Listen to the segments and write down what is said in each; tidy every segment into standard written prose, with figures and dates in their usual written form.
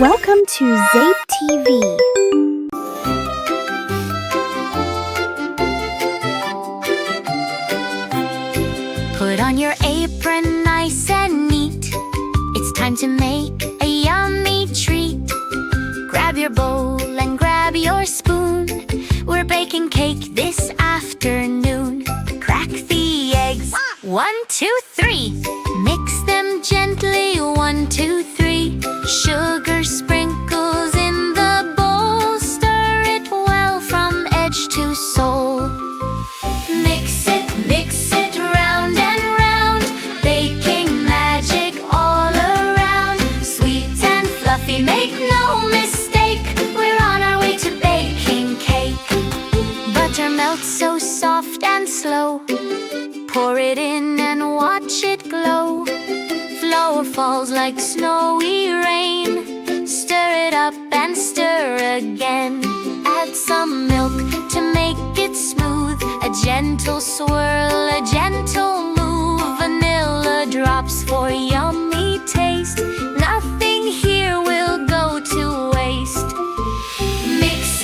Welcome to Zape TV. Put on your apron nice and neat. It's time to make a yummy treat. Grab your bowl and grab your spoon. We're baking cake this afternoon. Crack the eggs, 1, 2, 3. Mix them gently, 1, 2, 3. Sugar sprinkles in the bowl. Stir it well from edge to sole. Mix it round and round. Baking magic all around. Sweet and fluffy, make no mistake. We're on our way to baking cake. Butter melts so soft and slow. Pour it in and watch it glow. Flour falls like snowy rain. Stir it up and stir again. Add some milk to make it smooth. A gentle swirl, a gentle move. Vanilla drops for yummy taste. Nothing here will go to waste. Mix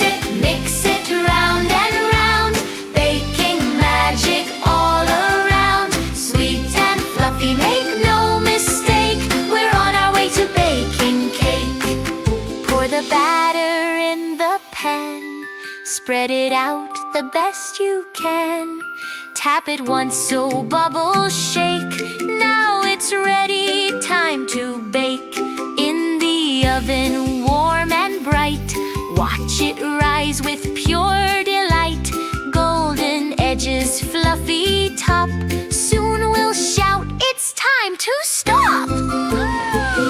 it round and round. Baking magic all around. Sweet and fluffy, make no mistake. We're on our way to baking cake. Pour the batter in the pan. Spread it out the best you can. Tap it once so bubbles shake. Now it's ready, time to bake. In the oven, warm and bright. Watch it rise with pure delight. Golden edges, fluffy top. Soon we'll shout, it's time to stop.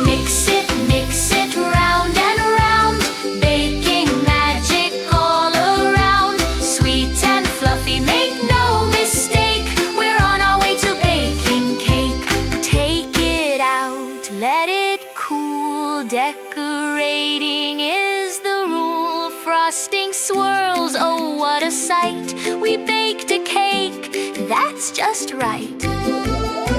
Mix it round and round. Baking magic all around. Sweet and fluffy, make no mistake. We're on our way to baking cake. Take it out, let it cool. Decorating is the rule. Frosting swirls, oh what a sight. We baked a cake, that's just right.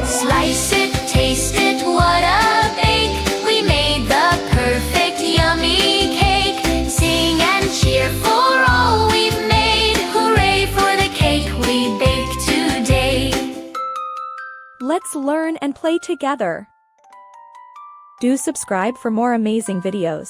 Slice it, taste it, what a bake. We made the perfect yummy cake. Sing and cheer for all we've made. Hooray for the cake we baked today. Let's learn and play together. Do subscribe for more amazing videos.